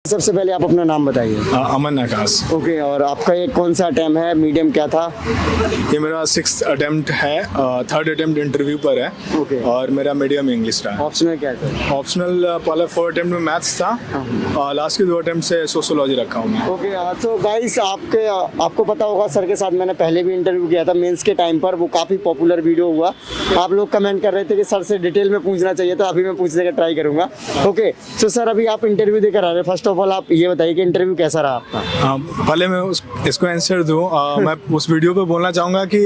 सबसे पहले आप अपना नाम बताइए। अमन आकाश। ओके, और आपका ये कौन सा अटेम्प्ट है, मीडियम क्या था? ये मेरा 6th अटेम्प्ट है, 3rd अटेम्प्ट इंटरव्यू पर है। ओके। और मेरा मीडियम इंग्लिश रहा। ऑप्शनल क्या था? ऑप्शनल पहले 4 अटेम्प्ट में मैथ्स था, लास्ट के 2 अटेम्प्ट से सोशोलॉजी रखा हूँ मैं। ओके, तो गाइस आपको पता होगा सर के साथ मैंने पहले भी इंटरव्यू किया था मेंस के टाइम पर, वो काफ़ी पॉपुलर वीडियो हुआ। आप लोग कमेंट कर रहे थे कि सर से डिटेल में पूछना चाहिए, तो अभी मैं पूछने का ट्राई करूँगा। ओके, तो सर अभी आप इंटरव्यू देकर आ रहे हैं, फर्स्ट ऑफ ऑल आप ये बताइए कि इंटरव्यू कैसा रहा आपका? पहले मैं इसको आंसर दूँ, मैं उस वीडियो पे बोलना चाहूँगा कि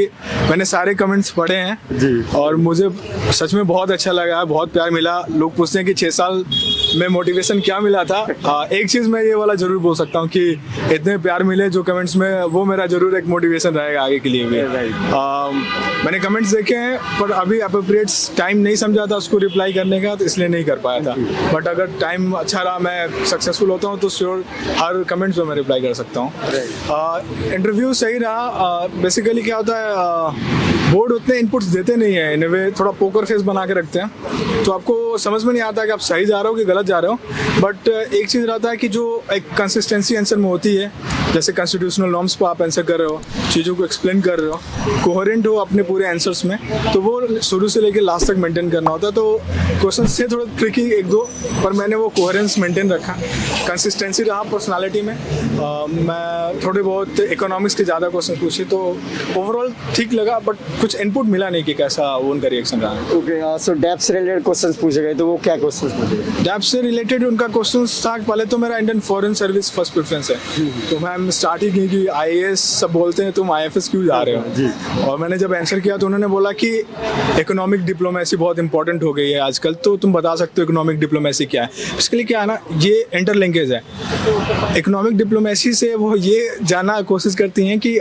मैंने सारे कमेंट्स पढ़े हैं जी, और मुझे सच में बहुत अच्छा लगा, बहुत प्यार मिला। लोग पूछते हैं कि 6 साल में मोटिवेशन क्या मिला था। एक चीज़ मैं ये वाला ज़रूर बोल सकता हूँ कि इतने प्यार मिले जो कमेंट्स में, वो मेरा ज़रूर एक मोटिवेशन रहेगा आगे के लिए भी। मैंने कमेंट्स देखे हैं पर अभी अप्रोप्रिएट टाइम नहीं समझा था उसको रिप्लाई करने का, तो इसलिए नहीं कर पाया था। बट अगर टाइम अच्छा रहा, मैं सक्सेसफुल होता हूँ, तो श्योर हर कमेंट्स में मैं रिप्लाई कर सकता हूँ। इंटरव्यू सही रहा। बेसिकली क्या होता है, बोर्ड उतने इनपुट्स देते नहीं है, इन वे थोड़ा पोकर फेस बना के रखते हैं, तो आपको समझ में नहीं आता कि आप सही जा रहे हो कि गलत जा रहे हो। बट एक चीज़ रहता है कि जो एक कंसिस्टेंसी आंसर में होती है, जैसे कॉन्स्टिट्यूशनल नॉर्म्स पर आप आंसर कर रहे हो, चीज़ों को एक्सप्लेन कर रहे हो, कोहेरेंट हो अपने पूरे आंसर्स में, तो वो शुरू से लेकर लास्ट तक मेंटेन करना होता है। तो क्वेश्चन से थोड़ा ट्रिकी 1-2, पर मैंने वो कोहेरेंस मेंटेन रखा, कंसिस्टेंसी रहा पर्सनालिटी में। मैं थोड़े बहुत इकोनॉमिक्स के ज़्यादा क्वेश्चन पूछे, तो ओवरऑल ठीक लगा, बट कुछ इनपुट मिला नहीं कि कैसा उनका रिएक्शन रहा है। ओके, सो डेप्थ से रिलेटेड क्वेश्चंस पूछे गए, तो वो क्या क्वेश्चंस पूछे गए? डेप्थ से रिलेटेड उनका क्वेश्चंस था, पहले तो मेरा Indian foreign service first preference है, तो मैम स्टार्ट ही की कि IAS सब बोलते हैं, तुम IFS क्यों जा रहे हो जी। और मैंने जब आंसर किया तो उन्होंने बोला कि इकोनॉमिक डिप्लोमेसी बहुत इंपॉर्टेंट हो गई है आजकल, तो तुम बता सकते हो इकोनॉमिक डिप्लोमेसी क्या है। इसके लिए क्या है ना, ये इंटरलिंकेज है। इकोनॉमिक डिप्लोमेसी से वो ये जानना कोशिश करती हैं कि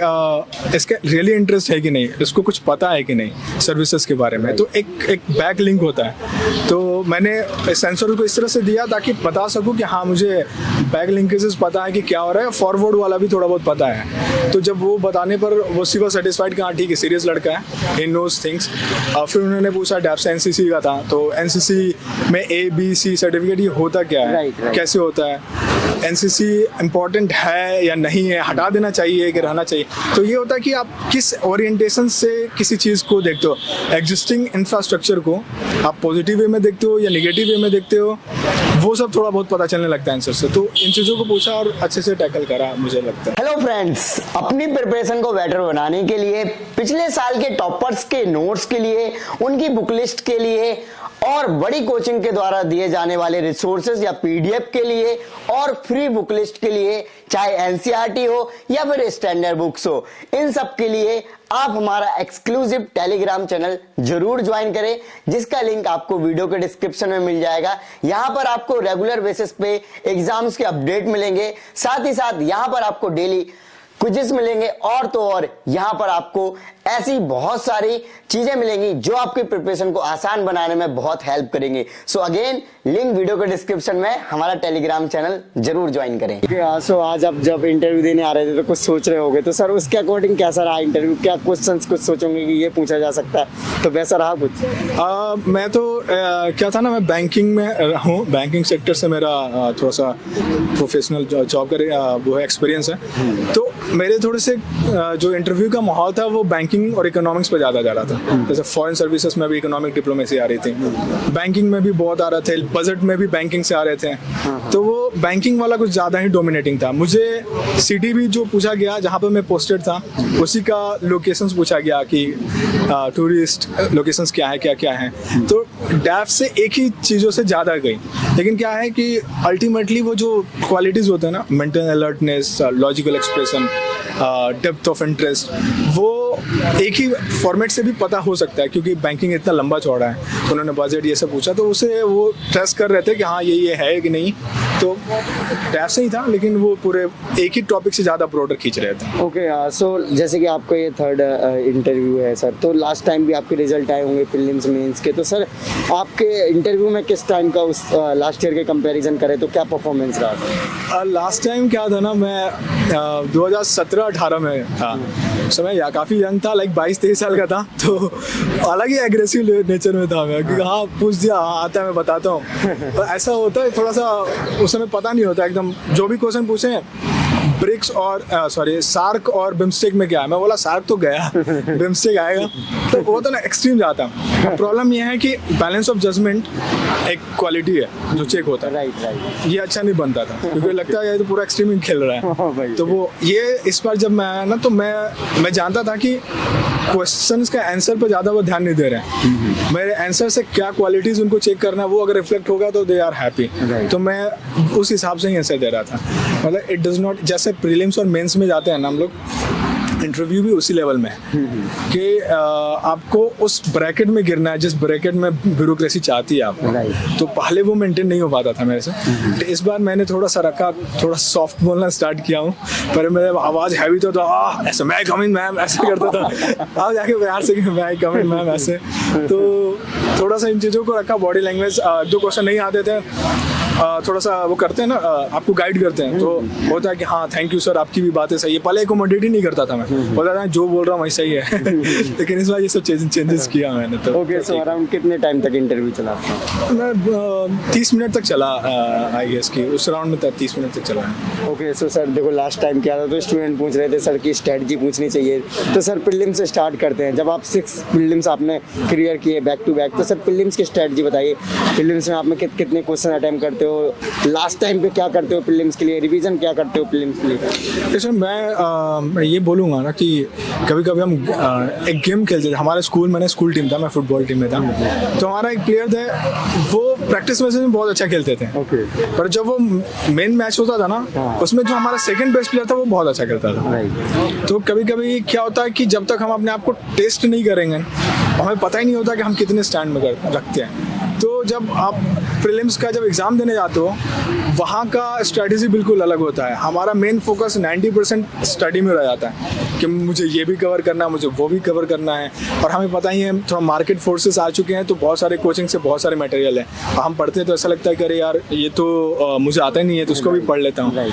इसका रियली इंटरेस्ट है कि नहीं, इसको कुछ पता है कि नहीं सर्विसेज के बारे में, तो एक बैक लिंक होता है। तो मैंने इस आंसर को इस तरह से दिया ताकि बता सकूं कि हाँ, मुझे बैक लिंकेजेस पता है कि क्या हो रहा है, फॉरवर्ड वाला भी थोड़ा बहुत पता है। तो जब वो बताने पर वो सिवा सेटिस्फाइड कि हाँ ठीक है, सीरियस लड़का है, ही नोज थिंग्स। फिर उन्होंने पूछा डेप्थ से NCC का था, तो NCC में A-B-C सर्टिफिकेट ये होता क्या है, कैसे होता है, NCC इम्पॉर्टेंट है या नहीं है, हटा देना चाहिए कि रहना चाहिए। तो ये होता है कि आप किस ओरिएंटेशन से किसी चीज़ को देखते हो, एग्जिस्टिंग इंफ्रास्ट्रक्चर को आप पॉजिटिव वे में देखते हो या निगेटिव वे में देखते हो, वो सब थोड़ा बहुत पता चलने लगता है आंसर से। तो इन चीज़ों को पूछा और अच्छे से टैकल करा, मुझे लगता है। हेलो फ्रेंड्स, अपनी प्रिपरेशन को बेटर बनाने के लिए, पिछले साल के टॉपर्स के नोट्स के लिए, उनकी बुक लिस्ट के लिए और बड़ी कोचिंग के द्वारा दिए जाने वाले रिसोर्सेज या PDF के लिए और फ्री बुक लिस्ट के लिए, चाहे NCERT हो या फिर स्टैंडर्ड बुक्स हो, इन सब के लिए आप हमारा एक्सक्लूसिव टेलीग्राम चैनल जरूर ज्वाइन करें, जिसका लिंक आपको वीडियो के डिस्क्रिप्शन में मिल जाएगा। यहां पर आपको रेगुलर बेसिस पे एग्जाम्स के अपडेट मिलेंगे, साथ ही साथ यहां पर आपको डेली क्विज़ेस मिलेंगे, और तो और यहां पर आपको ऐसी बहुत सारी चीजें मिलेंगी जो आपकी प्रिपरेशन को आसान बनाने में बहुत हेल्प करेंगे। सो अगेन, लिंक वीडियो के डिस्क्रिप्शन में, हमारा टेलीग्राम चैनल जरूर ज्वाइन करें। सो आज आप जब इंटरव्यू देने आ रहे थे तो कुछ सोच रहे होगे, तो सर उसके अकॉर्डिंग कैसा रहा इंटरव्यू? क्या क्वेश्चंस कुछ सोचोगे कि ये पूछा जा सकता है, तो वैसा रहा कुछ? मैं तो क्या था ना, मैं बैंकिंग में हूँ, बैंकिंग सेक्टर से मेरा थोड़ा सा प्रोफेशनल जॉब करे वो है, एक्सपीरियंस है। तो मेरे थोड़े से जो इंटरव्यू का माहौल था वो बैंकिंग और इकोनॉमिक्स पे ज़्यादा जा रहा था। जैसे फॉरेन सर्विसेज में भी इकोनॉमिक डिप्लोमेसी आ रही थी, बैंकिंग में भी बहुत आ रहे थे, बजट में भी बैंकिंग से आ रहे थे, तो वो बैंकिंग वाला कुछ ज़्यादा ही डोमिनेटिंग था। मुझे सिटी भी जो पूछा गया जहाँ पे मैं पोस्टेड था, उसी का लोकेशंस पूछा गया कि टूरिस्ट लोकेशंस क्या है, क्या क्या है, तो डेप्थ से एक ही चीज़ों से ज़्यादा गई। लेकिन क्या है कि अल्टीमेटली वो जो क्वालिटीज़ होते हैं ना, mental alertness, logical expression, depth of interest, वो एक ही फॉर्मेट से भी पता हो सकता है, क्योंकि बैंकिंग इतना लंबा चौड़ा है। तो उन्होंने बजट ये सब पूछा, तो उसे वो ट्रस्ट कर रहे थे कि हाँ ये है कि नहीं, तो टैप से ही था, लेकिन वो पूरे एक ही टॉपिक से ज़्यादा ब्रॉडर खींच रहे थे। ओके, सो जैसे कि आपका ये 3rd इंटरव्यू है सर, तो लास्ट टाइम भी आपके रिजल्ट आए होंगे प्रीलिम्स मेंस के, तो सर आपके इंटरव्यू में किस टाइम का उस लास्ट ईयर के कंपैरिजन करें तो क्या परफॉर्मेंस रहा था? लास्ट टाइम क्या था ना, मैं 2017-18 में था, उस समय या काफ़ी यंग था, लाइक 22-23 साल का था, तो अलग ही एग्रेसिव नेचर में था मैं, क्योंकि हाँ पूछ दिया, हाँ आता है मैं बताता हूँ। तो ऐसा होता है थोड़ा सा उस समय पता नहीं होता एकदम, जो भी क्वेश्चन पूछे ब्रिक्स और सार्क और बिम्स्टेक में क्या है, मैं बोला सार्क तो गया बिम्स्टेक आएगा, तो वो तो ना एक्सट्रीम जाता। प्रॉब्लम ये है कि बैलेंस ऑफ जजमेंट एक क्वालिटी है जो चेक होता है, राइट। ये अच्छा नहीं बनता था क्योंकि लगता है ये तो पूरा एक्सट्रीम ही खेल रहा है। तो वो ये इस बार जब मैं आया ना, तो मैं जानता था कि क्वेश्चंस का आंसर पर ज़्यादा वो ध्यान नहीं दे रहे हैं, मेरे आंसर से क्या क्वालिटीज़ उनको चेक करना है, वो अगर रिफ्लेक्ट होगा तो दे आर हैप्पी। तो मैं उस हिसाब से ही आंसर दे रहा था। मतलब इट डज नॉट, जैसे प्रीलिम्स और मेंस में जाते हैं ना हम लोग, इंटरव्यू भी उसी लेवल में है कि आपको उस ब्रैकेट में गिरना है जिस ब्रैकेट में ब्यूरोक्रेसी चाहती है आपको। तो पहले वो मेंटेन नहीं हो पाता था मेरे से। तो इस बार मैंने थोड़ा सा रखा, थोड़ा सॉफ्ट बोलना स्टार्ट किया हूँ। पर मेरे आवाज़ हैवी तो ऐसे मैं कम इन मैम ऐसे करता था, आप जाके प्यार से मैं कम इन मैम ऐसे। तो थोड़ा सा इन चीज़ों को रखा, बॉडी लैंग्वेज, जो क्वेश्चन नहीं आते थे थोड़ा सा वो करते हैं ना, आपको गाइड करते हैं, तो होता है कि हाँ थैंक यू सर आपकी भी बातें सही है। पहले एकोमोडेट ही नहीं करता था मैं, बोलता था जो बोल रहा हूँ वही सही है लेकिन इस बार ये सब चेंजेस किया मैंने। तो ओके, सो अराउंड कितने टाइम तक इंटरव्यू चला आपका? मैं 30 मिनट तक चला, आई गेस की उस राउंड में 30 मिनट तक चला है। ओके, सो सर देखो लास्ट टाइम क्या था, तो स्टूडेंट पूछ रहे थे सर की स्ट्रेटजी पूछनी चाहिए, तो सर प्रीलिम्स से स्टार्ट करते हैं। जब आप 6 प्रीलिम्स आपने क्लियर किए बैक टू बैक, तो सर प्रीलिम्स की स्ट्रेटजी बताइए। प्रीलिम्स में आप में कितने क्वेश्चन अटेम्प्ट करते हो, लास्ट टाइम पे क्या करते हो प्रीलिम्स के लिए, रिवीजन क्या करते हो प्रीलिम्स के लिए? सर मैं ये बोलूँगा ना कि कभी कभी हम एक गेम खेलते थे हमारे स्कूल, मैंने स्कूल टीम था, मैं फुटबॉल टीम में था, तो हमारा एक प्लेयर थे, वो प्रैक्टिस में से बहुत अच्छा खेलते थे। पर जब वो मेन मैच होता था ना, उसमें जो हमारा सेकंड बेस्ट प्लेयर था वो बहुत अच्छा खेलता था। तो कभी कभी क्या होता है कि जब तक हम अपने आप को टेस्ट नहीं करेंगे, हमें पता ही नहीं होता कि हम कितने स्टैंड में रखते हैं। तो जब आप प्रीलिम्स का जब एग्ज़ाम देने जाते हो, वहाँ का स्ट्रेटजी बिल्कुल अलग होता है। हमारा मेन फोकस 90% स्टडी में रह जाता है कि मुझे ये भी कवर करना है, मुझे वो भी कवर करना है। और हमें पता ही है थोड़ा मार्केट फोर्सेस आ चुके हैं, तो बहुत सारे कोचिंग से बहुत सारे मटेरियल है, हम पढ़ते हैं तो ऐसा लगता है कि अरे यार ये तो मुझे आता ही नहीं है, तो उसको भी पढ़ लेता हूँ।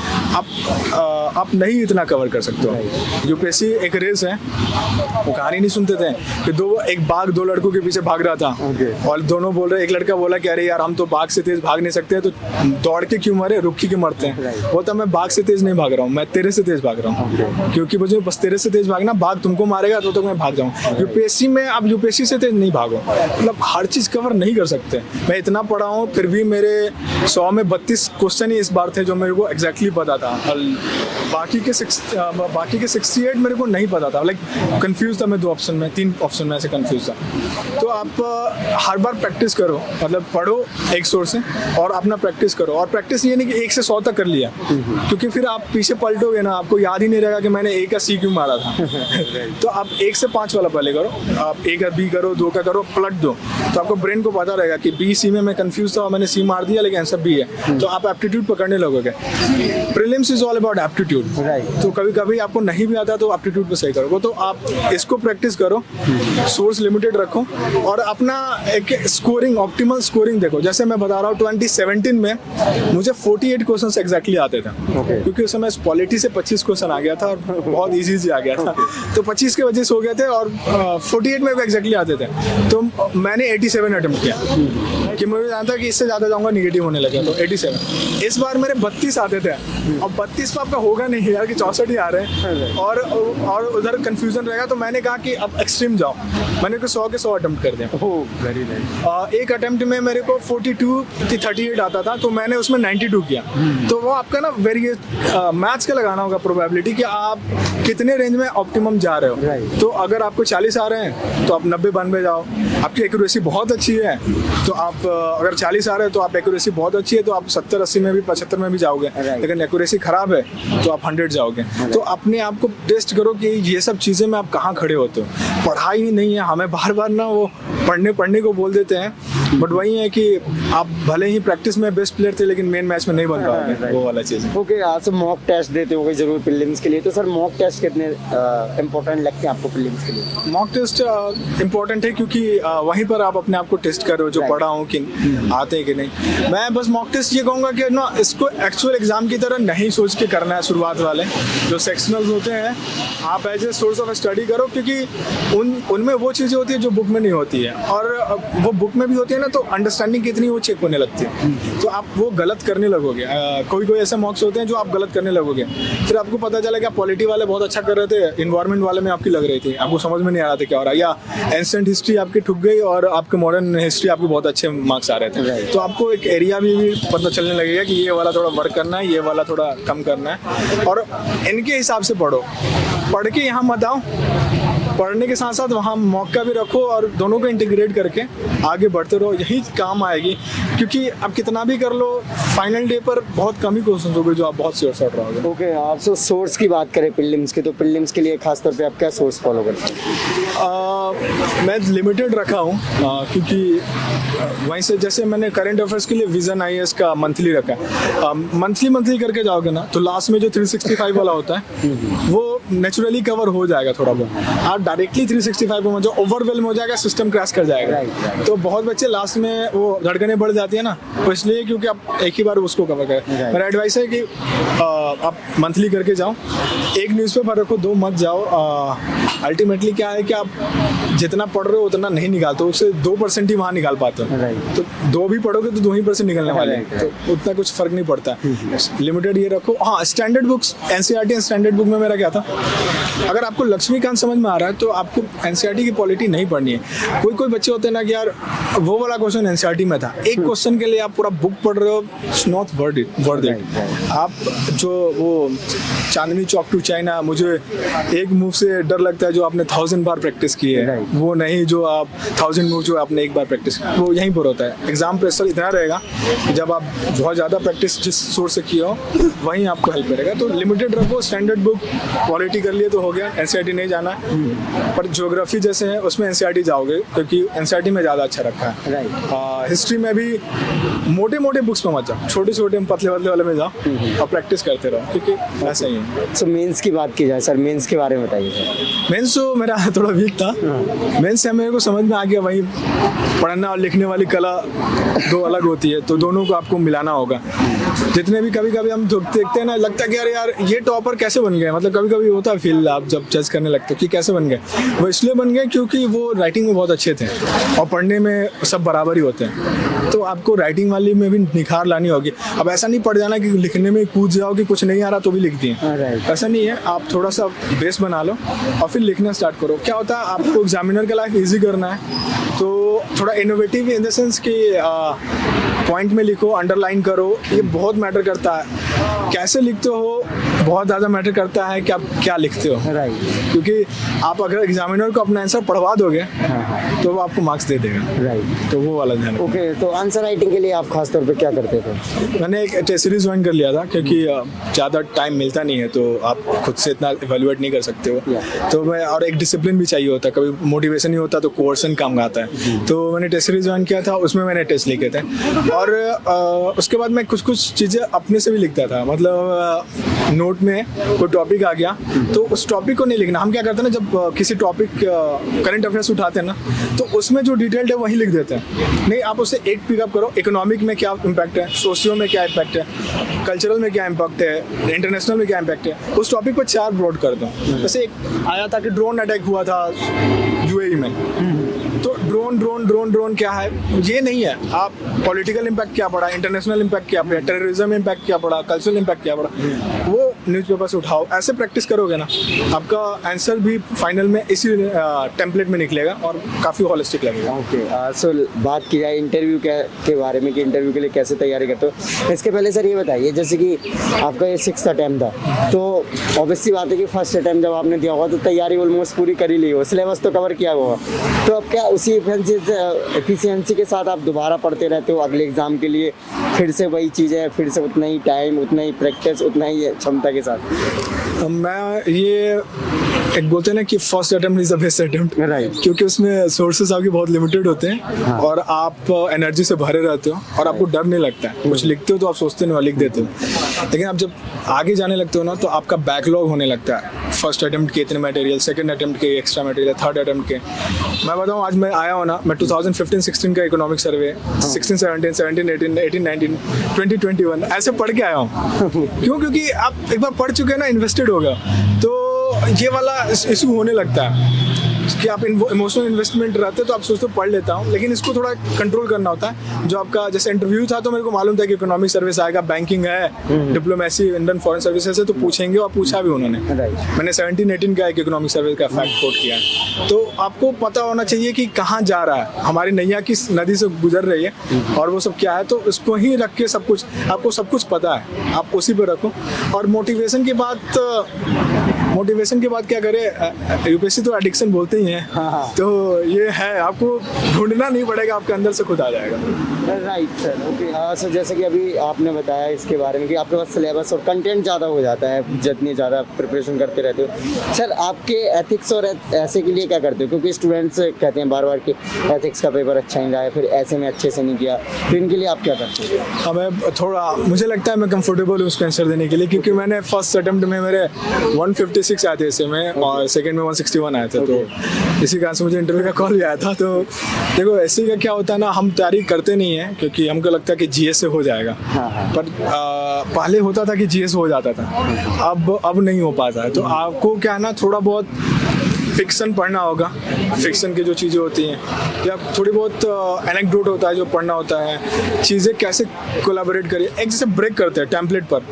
आप नहीं इतना कवर कर सकते हो। यूपीएससी एक रेस है, वो कहानी नहीं सुनते थे कि एक बाघ 2 लड़कों के पीछे भाग रहा था, और दोनों बोल रहे, एक लड़का बोला कि अरे यार हम तो बाघ से तेज भाग नहीं सकते, तो दौड़ के क्यों मरे, रुक के मरते हैं। वो तो मैं बाघ से तेज नहीं भाग रहा हूँ, मैं तेरे से तेज भाग रहा हूँ, क्योंकि मुझे बस तेरे से तेज भागना, बाघ तुमको मारेगा तो मैं भाग जाऊँ। यूपीएससी में आप यूपीएससी से तेज नहीं भागो, मतलब हर चीज़ कवर नहीं कर सकते। मैं इतना पढ़ा हूँ, फिर भी मेरे 100 में 32 क्वेश्चन ही इस बार थे जो मेरे को एग्जैक्टली पता था, बाकी के 68 मेरे को नहीं पता था। लाइक कंफ्यूज था मैं 2 ऑप्शन में, 3 ऑप्शन में ऐसे कंफ्यूज था। तो आप हर बार प्रैक्टिस करो, मतलब पढ़ो एक सोर्स से और अपना प्रैक्टिस करो। और प्रैक्टिस ये नहीं कि 1 से 100 तक कर लिया, क्योंकि फिर आप पीछे पलटोगे ना, आपको याद ही नहीं रहेगा कि मैंने A का C क्यों मारा था तो आप 1 से 5 वाला पहले करो, आप A का B करो, 2 का करो, पलट दो, तो आपको ब्रेन को पता रहेगा कि B C में मैं कंफ्यूज था और मैंने C मार दिया, लेकिन आंसर B है, तो आप एप्टीट्यूड पकड़ने लगोगे। Prelims is all about aptitude. तो कभी कभी आपको नहीं भी आता तो एप्टीट्यूड पे सही करोगे, तो आप इसको प्रैक्टिस करो, सोर्स लिमिटेड रखो और अपना एक स्कोरिंग, ऑप्टिमल स्कोरिंग देखो। जैसे मैं बता रहा हूँ 2017 में मुझे 48 क्वेश्चन एग्जैक्टली आते थे, क्योंकि उस समय पॉलिटी से 25 क्वेश्चन आ गया था और बहुत इजी आ गया था, तो 25 के वजह से हो गए थे और 48 में एग्जैक्टली आते थे। तो मैंने 87 अटेम्प्ट किया कि मुझे जानता था कि इससे ज़्यादा जाऊँगा निगेटिव होने लगा, तो 87। इस बार मेरे 32 आते थे, और 32 में आपका होगा नहीं यार कि 64 ही आ रहे हैं और उधर कंफ्यूजन रहेगा, तो मैंने कहा कि अब एक्सट्रीम जाओ, मैंने 100 के 100 अटेम्प्ट कर दिया। Very nice. एक अटेम्प्ट में मेरे को 42 की 38 आता था, तो मैंने उसमें 92 किया। तो वो आपका ना मैथ्स का लगाना होगा प्रोबेबिलिटी कि आप कितने रेंज में ऑप्टिमम जा रहे हो। तो अगर आपको 40 आ रहे हैं तो आप 90-92 जाओ, आपकी एक्यूरेसी बहुत अच्छी है तो आप अगर 40 आ रहे हैं तो आप एक्यूरेसी बहुत अच्छी है तो आप 70-80 में भी 75 में भी जाओगे, लेकिन एक्यूरेसी खराब है तो आप 100 जाओगे। तो अपने आप को टेस्ट करो कि ये सब चीज़ें में आप कहाँ खड़े होते हो। पढ़ाई ही नहीं है, हमें बार बार ना वो पढ़ने को बोल देते हैं, बट वही है कि आप भले ही प्रैक्टिस में बेस्ट प्लेयर थे लेकिन मेन मैच में नहीं बन पाओगे, वो वाला चीज़ है। ओके, आज से मॉक टेस्ट देते होगे जरूर प्रीलिम्स के लिए, तो सर मॉक टेस्ट कितने इंपॉर्टेंट लगते हैं आपको प्रीलिम्स के लिए? मॉक टेस्ट इंपॉर्टेंट है क्योंकि वहीं पर आप अपने आप को टेस्ट करो जो पढ़ा हूँ कि आते हैं कि नहीं। मैं बस मॉक टेस्ट ये कहूँगा कि ना इसको एक्चुअल एग्जाम की तरह नहीं सोच के करना है। शुरुआत वाले जो सेक्शनल होते हैं आप as a source of study करो, क्योंकि उनमें वो चीज़ें होती है जो बुक में नहीं होती है। और वो बुक में भी होती है ना, तो अंडरस्टैंडिंग कितनी वो चेक होने लगती है, तो आप वो गलत करने लगोगे। कोई कोई ऐसे मॉक्स होते हैं जो आप गलत करने लगोगे, फिर आपको पता चला कि पॉलिटी वाले बहुत अच्छा कर रहे थे, इन्वायरमेंट वाले में आपकी लग रही थी, आपको समझ में नहीं आ रहा था क्या हो रहा है, या एंशिएंट हिस्ट्री आपकी ठुक गई और आपके मॉडर्न हिस्ट्री आपके बहुत अच्छे मार्क्स आ रहे थे। तो आपको एक एरिया भी पता चलने लगेगा कि ये वाला थोड़ा वर्क करना है, ये वाला थोड़ा कम करना है, और इनके हिसाब से पढ़ो। पढ़ के यहाँ मत आओ, पढ़ने के साथ साथ वहाँ मौका भी रखो और दोनों को इंटीग्रेट करके आगे बढ़ते रहो, यही काम आएगी। क्योंकि आप कितना भी कर लो, फाइनल डे पर बहुत कम ही क्वेश्चन होंगे जो आप बहुत श्योर शॉट रहोगे। ओके, आप सोर्स की बात करें प्रीलिम्स की, तो प्रीलिम्स के लिए खासतौर पे आप क्या सोर्स फॉलो करते हैं? मैं लिमिटेड रखा हूँ, क्योंकि वहीं से जैसे मैंने करंट अफेयर्स के लिए विजन IAS का मंथली रखा है। मंथली करके जाओगे ना, तो लास्ट में जो 365 वाला होता है वो नेचुरली कवर हो जाएगा थोड़ा बहुत। आप डायरेक्टली 365 में जो ओवरवेलम हो जाएगा, सिस्टम क्रैश कर जाएगा। तो बहुत बच्चे लास्ट में वो धड़कनें बढ़ जाती है ना, तो इसलिए क्योंकि आप एक ही बार उसको कवर करें। मेरा एडवाइस है कि आप मंथली करके जाओ, एक न्यूज़पेपर रखो, 2 मत जाओ। अल्टीमेटली क्या है कि आप जितना पढ़ रहे हो उतना नहीं निकालते हो, उससे 2% ही वहाँ निकाल पाते हो। तो 2 भी पढ़ोगे तो 2 ही % निकलने वाले हैं, तो उतना कुछ फर्क नहीं पड़ता। लिमिटेड ये रखो। हाँ, standard books, NCERT standard book में मेरा क्या था, अगर आपको लक्ष्मीकांत समझ में आ रहा है तो आपको NCERT की पॉलिटी नहीं पढ़नी है। कोई बच्चे होते हैं ना कि यार वो वाला क्वेश्चन NCERT में था, एक क्वेश्चन के लिए आप पूरा बुक पढ़ रहे हो, इट्स नॉट वर्थ इट। आप जो वो चांदनी चौक टू चाइना, मुझे एक मूव से डर लगता है जो आपने 1000 बार प्रैक्टिस की है, वो नहीं जो आप 1000 मूव जो आपने एक बार प्रैक्टिस की, वो यहीं पर होता है। एग्जाम प्रेशर इतना रहेगा कि जब आप बहुत ज़्यादा प्रैक्टिस जिस सोर्स से किए हो वहीं आपको हेल्प करेगा। तो लिमिटेड रखो, स्टैंडर्ड बुक पॉलिटी कर लिए तो हो गया, NCERT नहीं जाना। पर ज्योग्राफी जैसे है उसमें NCERT जाओगे, क्योंकि NCERT में ज़्यादा अच्छा रखा है। हिस्ट्री में भी मोटे बुक्स में मत जाओ, छोटे पतले वाले में जाओ और प्रैक्टिस करते रहो, क्योंकि ऐसा ही है। सो मेंस की बात की जाए सर, मेंस के बारे में बताइए सर। मेंस तो मेरा थोड़ा वीक था। मेंस से मेरे को समझ में आ गया, वही पढ़ना और लिखने वाली कला 2 अलग होती है, तो दोनों को आपको मिलाना होगा। जितने भी कभी हम देखते हैं ना, लगता है कि यार ये टॉपर कैसे बन गए, मतलब कभी होता है फील, आप जब जज करने लगते हो कि कैसे बन गए। वो इसलिए बन गए क्योंकि वो राइटिंग में बहुत अच्छे थे और पढ़ने में सब बराबर ही होते हैं, तो आपको राइटिंग वाली में भी निखार लानी होगी। अब ऐसा नहीं पढ़ जाना कि लिखने में कूद जाओ कि कुछ नहीं आ रहा तो भी लिख दिए, ऐसा नहीं है। आप थोड़ा सा बेस बना लो और फिर लिखना स्टार्ट करो। क्या होता है, आपको एग्जामिनर का लाइफ ईजी करना है, तो थोड़ा इनोवेटिव इन द सेंस कि पॉइंट में लिखो, अंडरलाइन करो, ये बहुत मैटर करता है। कैसे लिखते हो बहुत ज़्यादा मैटर करता है कि आप क्या लिखते हो, क्योंकि आप अगर एग्जामिनर को अपना आंसर पढ़वा दोगे तो वो आपको मार्क्स दे देगा। तो वो वाला ध्यान। ओके, तो आंसर राइटिंग के लिए आप खास तौर पे क्या करते थे? मैंने एक टेस्ट सीरीज ज्वाइन कर लिया था, क्योंकि ज़्यादा टाइम मिलता नहीं है, तो आप खुद से इतना इवेलुएट नहीं कर सकते हो। तो मैं, और एक डिसिप्लिन भी चाहिए होता है, कभी मोटिवेशन नहीं होता तो कोर्सन काम आता है। तो मैंने टेस्ट सीरीज ज्वाइन किया था, उसमें मैंने टेस्ट लिखे थे, और उसके बाद मैं कुछ चीज़ें अपने से भी लिखता था। मतलब नोट में कोई टॉपिक आ गया तो उस टॉपिक को नहीं लिखना। हम क्या करते हैं ना, जब किसी टॉपिक करंट अफेयर्स उठाते हैं ना, तो उसमें जो डिटेल्ड है वही लिख देते हैं। नहीं, आप उससे एक पिकअप करो, इकोनॉमिक में क्या इम्पैक्ट है, सोशियो में क्या इम्पैक्ट है, कल्चरल में क्या इम्पैक्ट है, इंटरनेशनल में क्या इम्पैक्ट है, उस टॉपिक पर 4 ब्रॉड कर दो। जैसे एक आया था कि ड्रोन अटैक हुआ था UAE में, तो ड्रोन क्या है, ये नहीं है। आप पॉलिटिकल इम्पैक्ट क्या पड़ा, इंटरनेशनल इम्पैक्ट क्या पड़ा, टेररिज्म इम्पैक्ट क्या पड़ा, कल्चरल इम्पैक्ट क्या पड़ा, वो न्यूज़पेपर से उठाओ। ऐसे प्रैक्टिस करोगे ना, आपका आंसर भी फाइनल में इसी टेम्पलेट में निकलेगा और काफ़ी होलिस्टिक लगेगा। ओके, सो बात की जाए इंटरव्यू के बारे में कि इंटरव्यू के लिए कैसे तैयारी करते हो, इसके पहले सर ये बताइए, जैसे कि आपका ये 6th अटेम्प्ट था, तो ऑब्वियस सी बात है कि फर्स्ट अटेम्प्ट जब आपने दिया होगा तो तैयारी ऑलमोस्ट पूरी कर ही ली हो, सिलेबस तो कवर किया होगा, तो अब क्या उसी एफिशिएंसी के साथ आप दोबारा पढ़ते रहते हो अगले एग्जाम के लिए, फिर से वही चीज़ें, फिर से उतना ही टाइम, उतना ही प्रैक्टिस, उतना ही क्षमता के साथ? मैं ये एक बोलते हैं ना कि first attempt is the best attempt, क्योंकि उसमें सोर्सेज आपके बहुत लिमिटेड होते हैं और आप एनर्जी से भरे रहते हो और आपको डर नहीं लगता है। कुछ लिखते हो तो आप सोचते नहीं, लिख देते हो, लेकिन आप जब आगे जाने लगते हो ना तो आपका बैकलॉग होने लगता है। फर्स्ट अटेम्प्ट के इतने मटेरियल, सेकंड अटेम्प्ट के एक्स्ट्रा मटेरियल, थर्ड अटेम्प्ट के। मैं बताऊँ, आज मैं आया हूँ ना, मैं 2015-16 का इकोनॉमिक सर्वे, 16-17, 17-18, 18-19, 20-21 ऐसे पढ़ के आया हूँ। क्यों? क्योंकि आप एक बार पढ़ चुके हैं ना, इन्वेस्टेड हो गया, तो ये वाला इशू होने लगता है। कि आप इमोशनल इन्वेस्टमेंट रहते तो आप सोचते हो पढ़ लेता हूँ, लेकिन इसको थोड़ा कंट्रोल करना होता है। जो आपका जैसे इंटरव्यू था तो मेरे को मालूम था कि इकोनॉमिक सर्विस आएगा, बैंकिंग है, डिप्लोमेसी, इंडियन फॉरेन सर्विसेज है, तो पूछेंगे और पूछा भी उन्होंने। मैंने 17-18 का एक इकोनॉमिक सर्विस का फैक्ट कोट किया। तो आपको पता होना चाहिए कि कहाँ जा रहा है, हमारी नैया किस नदी से गुजर रही है और वो सब क्या है। तो इसको ही रख के सब कुछ, आपको सब कुछ पता है, आप उसी पर रखो। और मोटिवेशन की बात क्या करें, यूपीएससी तो एडिक्शन बोलते ही हैं। हाँ। तो ये है, आपको ढूंढना नहीं पड़ेगा, आपके अंदर से खुद आ जाएगा। Right sir, okay. सर जैसे कि अभी आपने बताया इसके बारे में कि आपके पास सिलेबस और कंटेंट ज़्यादा हो जाता है जितनी ज़्यादा प्रिपरेशन करते रहते हो। सर आपके एथिक्स और ऐसे के लिए क्या करते हो, क्योंकि स्टूडेंट्स कहते हैं बार बार कि एथिक्स का पेपर अच्छा नहीं रहा है, फिर ऐसे में अच्छे से नहीं किया, तो इनके लिए आप क्या करते हो? हमें थोड़ा, मुझे लगता है मैं कंफर्टेबल हूँ उसका आंसर देने के लिए, क्योंकि मैंने फर्स्ट अटेम्प्ट में मेरे 156 आए थे ऐसे में, और सेकंड में 161 आए थे। तो इसी कारण से मुझे इंटरव्यू का कॉल भी आया था। तो देखो ऐसे का क्या होता है ना, हम तैयारी करते नहीं है क्योंकि हमको लगता है कि जीएस से हो जाएगा। पर पहले होता था कि जीएस हो जाता था, अब नहीं हो पाता है। तो आपको क्या है ना, थोड़ा बहुत फिक्शन पढ़ना होगा, फिक्शन की जो चीज़ें होती हैं, या थोड़ी बहुत एनेक्डोट होता है जो पढ़ना होता है, चीज़ें कैसे कोलैबोरेट करिए, एक जैसे ब्रेक करते हैं टेम्पलेट पर,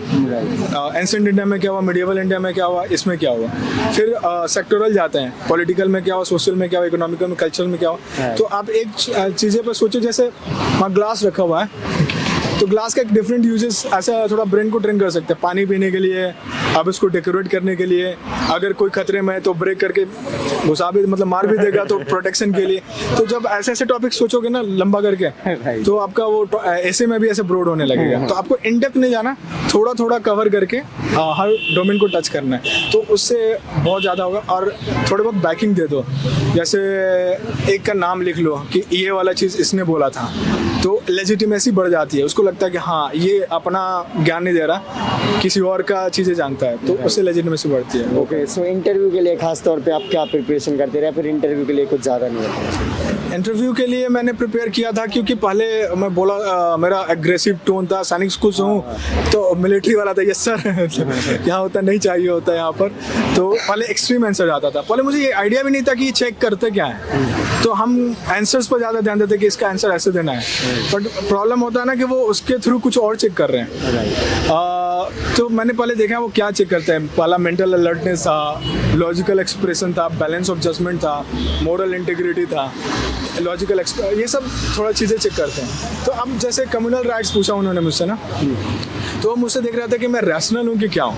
एंशिएंट इंडिया में क्या हुआ, मिडिवल इंडिया में क्या हुआ, इसमें क्या हुआ, फिर सेक्टोरल जाते हैं, पॉलिटिकल में क्या हुआ, सोशल में क्या हुआ, इकोनॉमिकल में, कल्चरल में क्या हुआ। तो आप एक चीज़ें पर सोचो, जैसे वहाँ ग्लास रखा हुआ है, तो ग्लास का एक डिफरेंट यूजेस, ऐसा थोड़ा ब्रेन को ट्रेन कर सकते हैं। पानी पीने के लिए, अब इसको डेकोरेट करने के लिए, अगर कोई खतरे में है तो ब्रेक करके घुसा भी, मतलब मार भी देगा, तो प्रोटेक्शन के लिए। तो जब ऐसे ऐसे टॉपिक सोचोगे ना लंबा करके, तो आपका वो ऐसे में भी ऐसे ब्रॉड होने लगेगा। तो आपको इन डेप्थ नहीं जाना, थोड़ा थोड़ा कवर करके हर डोमेन को टच करना है, तो उससे बहुत ज़्यादा होगा। और थोड़े बहुत बैकिंग दे दो, जैसे एक का नाम लिख लो कि ये वाला चीज़ इसने बोला था, तो लेजिटिमेसी बढ़ जाती है। उसको लगता है कि हाँ ये अपना ज्ञान नहीं दे रहा, किसी और का चीज़ें जानता है, तो उससे लेजिटिमेसी बढ़ती है। ओके, सो इंटरव्यू के लिए खास तौर पे आप क्या प्रिपरेशन करते रहे, फिर इंटरव्यू के लिए कुछ ज़्यादा नहीं होता? इंटरव्यू के लिए मैंने प्रिपेयर किया था, क्योंकि पहले मैं बोला मेरा एग्रेसिव टोन था, सैनिक स्कूल से हूँ, तो मिलिट्री वाला था, यस सर यहाँ होता नहीं चाहिए होता यहाँ पर। तो पहले एक्सट्रीम आंसर आता था, पहले मुझे ये आइडिया भी नहीं था कि चेक करते क्या है, तो हम आंसर्स पर ज़्यादा ध्यान देते कि इसका आंसर ऐसे देना है। बट प्रॉब्लम होता है ना कि वो उसके थ्रू कुछ और चेक कर रहे हैं। तो मैंने पहले देखा वो क्या चेक करते हैं। पहला मेंटल अलर्टनेस था, लॉजिकल एक्सप्रेशन था, बैलेंस ऑफ जजमेंट था, मोरल इंटीग्रिटी था, लॉजिकल ये सब थोड़ा चीज़ें चेक करते हैं। तो अब जैसे कम्युनल राइट्स पूछा उन्होंने मुझसे ना, तो वो मुझसे देख रहा था कि मैं रैशनल हूँ कि क्या हूँ।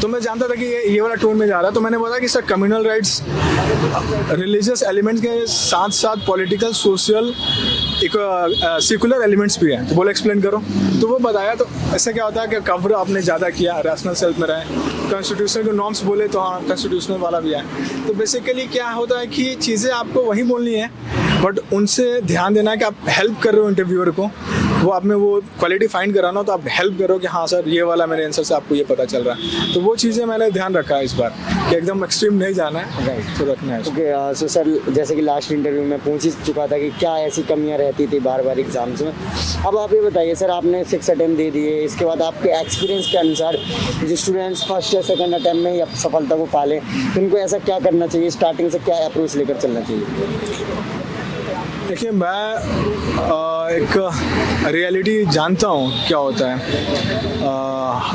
तो मैं जानता था कि ये वाला टोन में जा रहा है, तो मैंने बोला कि sir communal riots religious elements के साथ साथ पॉलिटिकल, सोशल, सेकुलर एलिमेंट्स भी हैं। तो बोला एक्सप्लेन करो, तो वो बताया। तो ऐसा क्या होता है कि कवर आपने ज़्यादा किया, रैशनल सेल्फ में रहे, कॉन्स्टिट्यूशनल के नॉर्म्स बोले तो हाँ कॉन्स्टिट्यूशनल वाला भी है। तो बेसिकली क्या होता है कि चीज़ें आपको वही बोलनी है, बट उनसे ध्यान देना है कि आप हेल्प कर रहे हो इंटरव्यूअर को, वो आप में वो क्वालिटी फाइंड कराना हो, तो आप हेल्प करो कि हाँ सर ये वाला मेरे आंसर से आपको ये पता चल रहा है। तो वो चीज़ें मैंने ध्यान रखा है इस बार कि एकदम एक्सट्रीम नहीं जाना है, तो रखना है। ओके, सो सर जैसे कि लास्ट इंटरव्यू में पूछ ही चुका था कि क्या ऐसी कमियां रहती थी बार बार एग्जाम्स में। अब आप ये बताइए सर, आपने 6 अटेम्प्ट दे दिए, इसके बाद आपके एक्सपीरियंस के अनुसार जो स्टूडेंट्स फर्स्ट या सेकंड अटेम्प्ट में ही सफलता को पालें, तो उनको ऐसा क्या करना चाहिए, स्टार्टिंग से क्या अप्रोच लेकर चलना चाहिए? देखिए मैं एक रियलिटी जानता हूँ क्या होता है।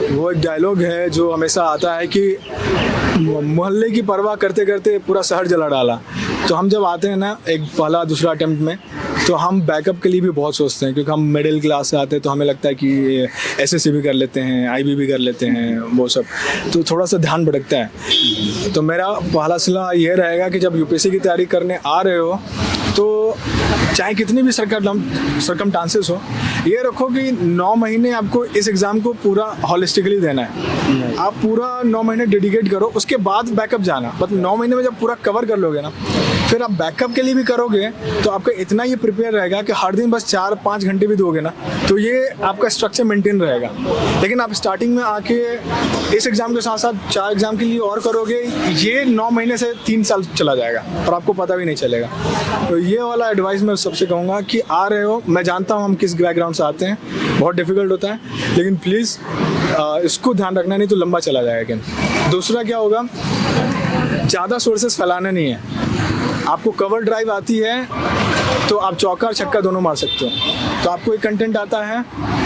वो एक डायलॉग है जो हमेशा आता है कि मोहल्ले की परवाह करते करते पूरा शहर जला डाला। तो हम जब आते हैं ना एक पहला दूसरा अटेम्प्ट में, तो हम बैकअप के लिए भी बहुत सोचते हैं, क्योंकि हम मिडिल क्लास से आते हैं, तो हमें लगता है कि एसएससी भी कर लेते हैं, आईबी भी कर लेते हैं, वो सब, तो थोड़ा सा ध्यान भटकता है। तो मेरा पहला सलाह ये रहेगा कि जब यूपीएससी की तैयारी करने आ रहे हो, तो चाहे कितनी भी सरकमस्टांसेस हो, ये रखो कि 9 महीने आपको इस एग्ज़ाम को पूरा हॉलिस्टिकली देना है। आप पूरा 9 महीने डेडिकेट करो, उसके बाद बैकअप जाना। बट 9 महीने में जब पूरा कवर कर लोगे ना, फिर आप बैकअप के लिए भी करोगे, तो आपका इतना ये प्रिपेयर रहेगा कि हर दिन बस 4-5 घंटे भी दोगे ना, तो ये आपका स्ट्रक्चर मेंटेन रहेगा। लेकिन आप स्टार्टिंग में आके इस एग्ज़ाम के साथ साथ 4 एग्ज़ाम के लिए और करोगे, ये 9 महीने से 3 साल चला जाएगा और आपको पता भी नहीं चलेगा। तो ये वाला एडवाइस मैं सबसे कहूँगा कि आ रहे हो, मैं जानता हूँ हम किस बैकग्राउंड से आते हैं, बहुत डिफिकल्ट होता है, लेकिन प्लीज़ इसको ध्यान रखना, नहीं तो लंबा चला जाएगा। दूसरा क्या होगा, ज़्यादा सोर्सेस फैलाना नहीं है। आपको कवर ड्राइव आती है तो आप चौका और छक्का दोनों मार सकते हो। तो आपको एक कंटेंट आता है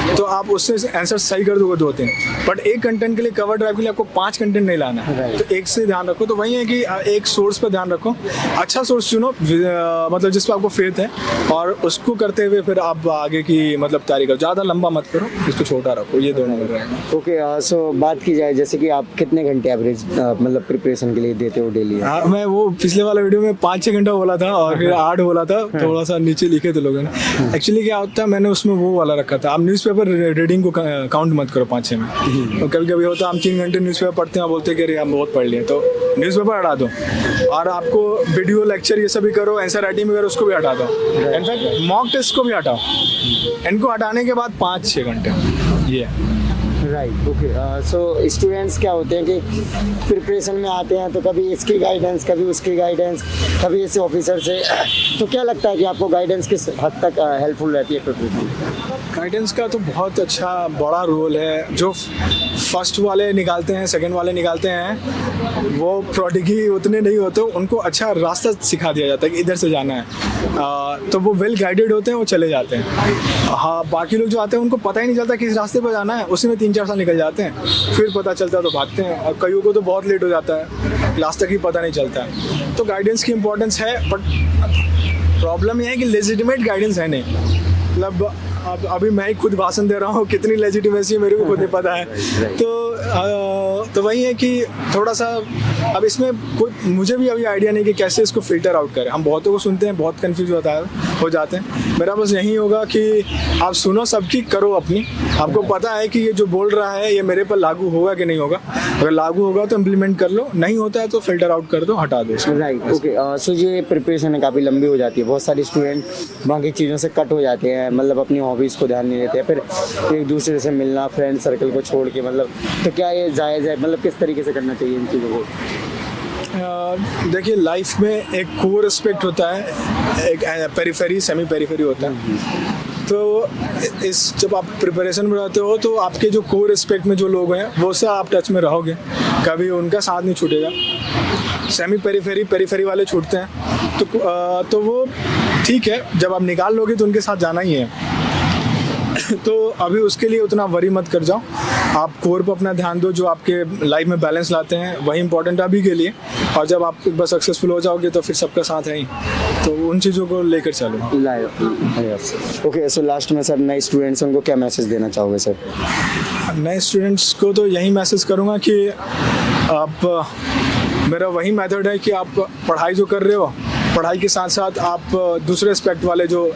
तो आप उससे आंसर सही कर दोगे 2-3, बट एक कंटेंट के लिए, कवर ड्राइव के लिए आपको 5 कंटेंट नहीं लाना है। तो एक से ध्यान रखो। तो वही है कि एक सोर्स पर ध्यान रखो, अच्छा सोर्स चुनो, मतलब जिस पर आपको फेथ है, और उसको करते हुए फिर आप आगे की मतलब तैयारी करो। ज़्यादा लंबा मत करो, इसको छोटा रखो, ये दोनों में रहेगा। ओके, सो बात की जाए जैसे कि आप कितने घंटे एवरेज मतलब प्रिपरेशन के लिए देते हो डेली? मैं वो पिछले वाला वीडियो में 5-6 घंटा बोला था और फिर 8 बोला था, थोड़ा सा नीचे लिखे थे लोगों ने। एक्चुअली क्या होता है, मैंने उसमें वो वाला रखा था, आप न्यूज़पेपर रीडिंग को काउंट मत करो 5-6 में। तो कभी कभी होता है हम 3 घंटे न्यूज़पेपर पढ़ते हैं, बोलते हैं कि अरे हम बहुत पढ़ लिए, तो न्यूज़पेपर हटा दो, और आपको वीडियो लेक्चर ये सब भी करो, आंसर राइटिंग भी करो, उसको भी हटा दो, इनफैक्ट मॉक टेस्ट को भी हटाओ। इनको हटाने के बाद 5-6 घंटे ये राइट। ओके, सो स्टूडेंट्स क्या होते हैं कि प्रिपरेशन में आते हैं तो कभी इसकी गाइडेंस, कभी उसकी गाइडेंस, कभी इस ऑफिसर से, तो क्या लगता है कि आपको गाइडेंस किस हद तक हेल्पफुल रहती है प्रिपरेशन? गाइडेंस का तो बहुत अच्छा बड़ा रोल है। जो फर्स्ट वाले निकालते हैं, सेकंड वाले निकालते हैं, वो प्रोडिगी उतने नहीं होते, उनको अच्छा रास्ता सिखा दिया जाता है कि इधर से जाना है, तो वो वेल गाइडेड होते हैं, वो चले जाते हैं। हाँ, बाकी लोग जो आते हैं उनको पता ही नहीं चलता किस रास्ते पर जाना है, उसी में 3-4 साल निकल जाते हैं, फिर पता चलता है तो भागते हैं, और कईयों को तो बहुत लेट हो जाता है, लास्ट तक ही पता नहीं चलता है। तो गाइडेंस की इम्पोर्टेंस है, बट प्रॉब्लम यह है कि लेजिटिमेट गाइडेंस है नहीं। मतलब अब अभी मैं ही खुद भाषण दे रहा हूँ, कितनी लेजिटिमेसी मेरे को खुद नहीं पता है। तो वही है कि थोड़ा सा अब इसमें कोई, मुझे भी अभी आइडिया नहीं कि कैसे इसको फिल्टर आउट करें। हम बहुतों को सुनते हैं, बहुत कंफ्यूज हो जाते हैं। मेरा बस यही होगा कि आप सुनो सबकी, करो अपनी। आपको पता है कि ये जो बोल रहा है ये मेरे पर लागू होगा कि नहीं होगा। अगर लागू होगा तो इम्प्लीमेंट कर लो, नहीं होता है तो फिल्टर आउट कर दो, हटा दो। राइट। ओके, सो ये प्रिपरेशन काफ़ी लंबी हो जाती है, बहुत सारे स्टूडेंट बाकी चीज़ों से कट हो जाते हैं, मतलब अपनी हॉबीज़ को ध्यान नहीं देते हैं, फिर एक दूसरे से मिलना, फ्रेंड सर्कल को छोड़ के, मतलब तो क्या ये जायज़ है? मतलब किस तरीके से करना चाहिए इन चीज़ों को? देखिए, लाइफ में एक कोर एस्पेक्ट होता है, एक पेरिफेरी, सेमी पेरिफेरी होता है। तो इस जब आप प्रिपरेशन में रहते हो तो आपके जो कोर एस्पेक्ट में जो लोग हैं वो से आप टच में रहोगे, कभी उनका साथ नहीं छूटेगा। सेमी पेरिफेरी वाले छूटते हैं तो वो ठीक है, जब आप निकाल लोगे तो उनके साथ जाना ही है। तो अभी उसके लिए उतना वरी मत कर जाओ, आप कोर पर अपना ध्यान दो, जो आपके लाइफ में बैलेंस लाते हैं वही इंपॉर्टेंट है अभी के लिए। और जब आप एक बार सक्सेसफुल हो जाओगे तो फिर सबका साथ है ही, तो उन चीज़ों को लेकर चलो। ओके, सो लास्ट में सर नए स्टूडेंट्स उनको क्या मैसेज देना चाहोगे सर? नए स्टूडेंट्स को तो यही मैसेज करूँगा कि आप, मेरा वही मेथड है कि आप पढ़ाई जो कर रहे हो, पढ़ाई के साथ साथ आप दूसरे एस्पेक्ट वाले, जो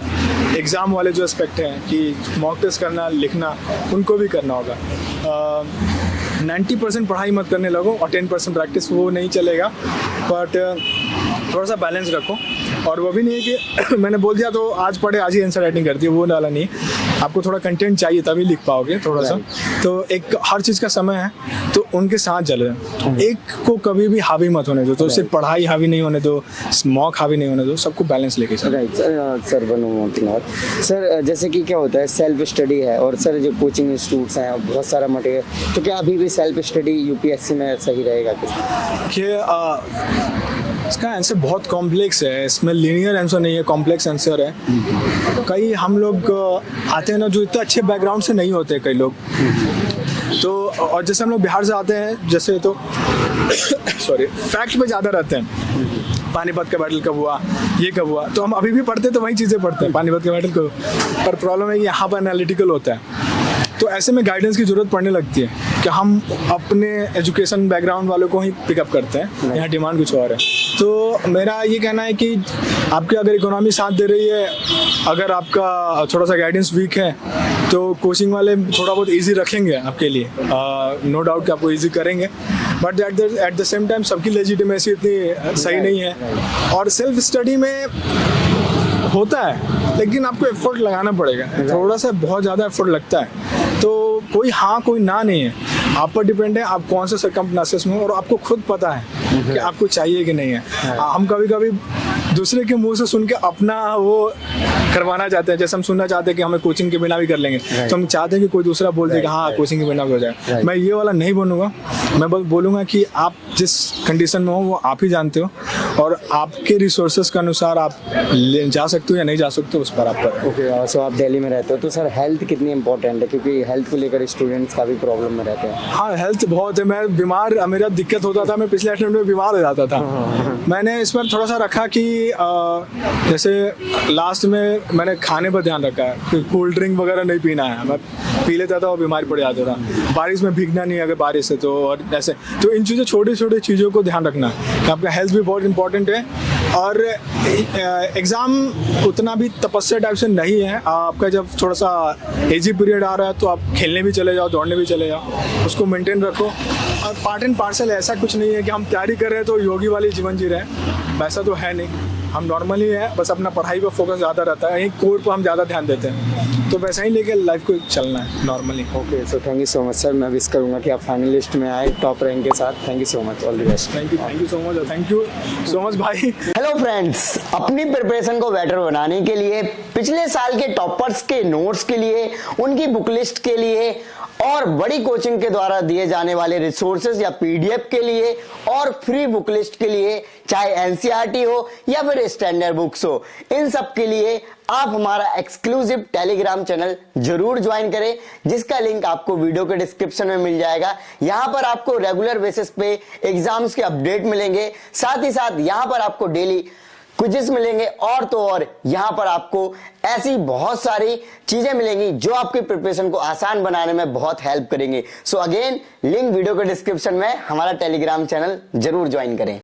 एग्ज़ाम वाले जो एस्पेक्ट हैं कि मॉक टेस्ट करना, लिखना, उनको भी करना होगा। 90% पढ़ाई मत करने लगो और 10% प्रैक्टिस, वो नहीं चलेगा, बट थोड़ा सा बैलेंस रखो। और वो भी नहीं है कि मैंने बोल दिया तो आज पढ़े आज ही आंसर राइटिंग कर दी, वो डाला नहीं। आपको थोड़ा कंटेंट चाहिए तभी लिख पाओगे थोड़ा सा। तो एक हर चीज़ का समय है, तो उनके साथ चले, एक को कभी भी हावी मत होने दो। तो सिर्फ पढ़ाई हावी नहीं होने दो, मॉक हावी नहीं होने दो, सबको बैलेंस लेके चलो। राइट सर, और सर जैसे कि क्या होता है, सेल्फ स्टडी है, और सर जो कोचिंग इंस्टीट्यूट्स हैं बहुत सारा मटेरियल, तो क्या अभी भी सेल्फ स्टडी यूपीएससी में सही रहेगा? इसका आंसर बहुत कॉम्प्लेक्स है, इसमें लीनियर आंसर नहीं है, कॉम्प्लेक्स आंसर है। कई हम लोग आते हैं ना जो इतना अच्छे बैकग्राउंड से नहीं होते कई लोग, तो और जैसे हम लोग बिहार से आते हैं जैसे, तो सॉरी, फैक्ट पे ज़्यादा रहते हैं। पानीपत का बैटल कब हुआ, ये कब हुआ, तो हम अभी भी पढ़ते तो वही चीज़ें पढ़ते हैं, पानीपत का बैटल कब। पर प्रॉब्लम है कि यहाँ पर एनालिटिकल होता है, तो ऐसे में गाइडेंस की ज़रूरत पड़ने लगती है कि हम अपने एजुकेशन बैकग्राउंड वालों को ही पिकअप करते हैं, यहाँ डिमांड कुछ और है। तो मेरा ये कहना है कि आपकी अगर इकोनॉमी साथ दे रही है, अगर आपका थोड़ा सा गाइडेंस वीक है, तो कोचिंग वाले थोड़ा बहुत इजी रखेंगे आपके लिए, नो डाउट कि आपको इजी करेंगे, but at the same time सबकी लेजिटिमेसी इतनी सही नहीं है। और सेल्फ स्टडी में होता है, लेकिन आपको एफर्ट लगाना पड़ेगा, थोड़ा सा बहुत ज़्यादा एफर्ट लगता है। तो कोई हाँ कोई ना नहीं है, आप पर डिपेंड है आप कौन से सर्कमस्टेंसेस में हो, और आपको खुद पता है कि आपको चाहिए कि नहीं है। हम कभी कभी दूसरे के मुंह से सुन के अपना वो करवाना चाहते हैं। जैसे हम सुनना चाहते हैं कि हमें कोचिंग के बिना भी कर लेंगे, तो हम चाहते हैं कि कोई दूसरा बोल दे कि हाँ कोचिंग के बिना भी हो जाए। मैं ये वाला नहीं बोलूँगा, मैं बस बोलूँगा कि आप जिस कंडीशन में हो वो आप ही जानते हो, और आपके रिसोर्सेज के अनुसार आप जा सकते हो या नहीं जा सकते हो, उस पर आप पर। ओके, सो आप दिल्ली में रहते हो, तो सर हेल्थ कितनी इंपॉर्टेंट है, क्योंकि हेल्थ को लेकर स्टूडेंट्स काफ़ी प्रॉब्लम में रहते हैं। हाँ, हेल्थ बहुत है। मैं बीमार, मेरा दिक्कत होता था, मैं पिछले अटेम्प्ट में बीमार हो जाता था। मैंने इस पर थोड़ा सा रखा कि जैसे लास्ट में मैंने खाने पर ध्यान रखा है कि कोल्ड ड्रिंक वगैरह नहीं पीना है। मैं पी लेता था और बीमार पड़ जाता था। बारिश में भीगना नहीं अगर बारिश है तो, और ऐसे तो इन चीज़ों, छोटी छोटी चीज़ों को ध्यान रखना है। आपका हेल्थ भी बहुत इंपॉर्टेंट है, और एग्ज़ाम उतना भी तपस्या टाइप से नहीं है। आपका जब थोड़ा सा एजी पीरियड आ रहा है तो आप खेलने भी चले जाओ, दौड़ने भी चले जाओ, उसको मेंटेन रखो। और पार्ट एंड पार्सल, ऐसा कुछ नहीं है कि हम तैयारी कर रहे हैं तो योगी वाली जीवन जी रहे हैं, वैसा तो है नहीं। हम नॉर्मली है, बस अपना पढ़ाई पर फोकस ज़्यादा रहता है, यही कोर पर हम ज़्यादा ध्यान देते हैं, तो वैसा ही लेके लाइफ को चलना है normally. Okay, so thank you so much sir. मैं विश करूँगा कि आप फाइनलिस्ट में आए टॉप रैंक के साथ। Thank you so much, all the best. Thank you so much, thank you so much भाई। हेलो फ्रेंड्स, अपनी प्रिपरेशन को बेटर बनाने के लिए, पिछले साल के टॉपर्स के नोट्स के लिए, उनकी बुक लिस्ट के लिए, और बड़ी कोचिंग के द्वारा दिए जाने वाले रिसोर्सेज या पीडीएफ के लिए, और फ्री बुक लिस्ट के लिए, चाहे एनसीईआरटी हो या फिर स्टैंडर्ड बुक्स हो, इन सब के लिए आप हमारा एक्सक्लूसिव टेलीग्राम चैनल जरूर ज्वाइन करें, जिसका लिंक आपको वीडियो के डिस्क्रिप्शन में मिल जाएगा। यहां पर आपको रेगुलर बेसिस पे एग्जाम्स के अपडेट मिलेंगे, साथ ही साथ यहां पर आपको डेली क्विज़ेस मिलेंगे, और तो और यहां पर आपको ऐसी बहुत सारी चीजें मिलेंगी जो आपकी प्रिपरेशन को आसान बनाने में बहुत हेल्प करेंगे। सो अगेन, लिंक वीडियो के डिस्क्रिप्शन में, हमारा टेलीग्राम चैनल जरूर ज्वाइन करें।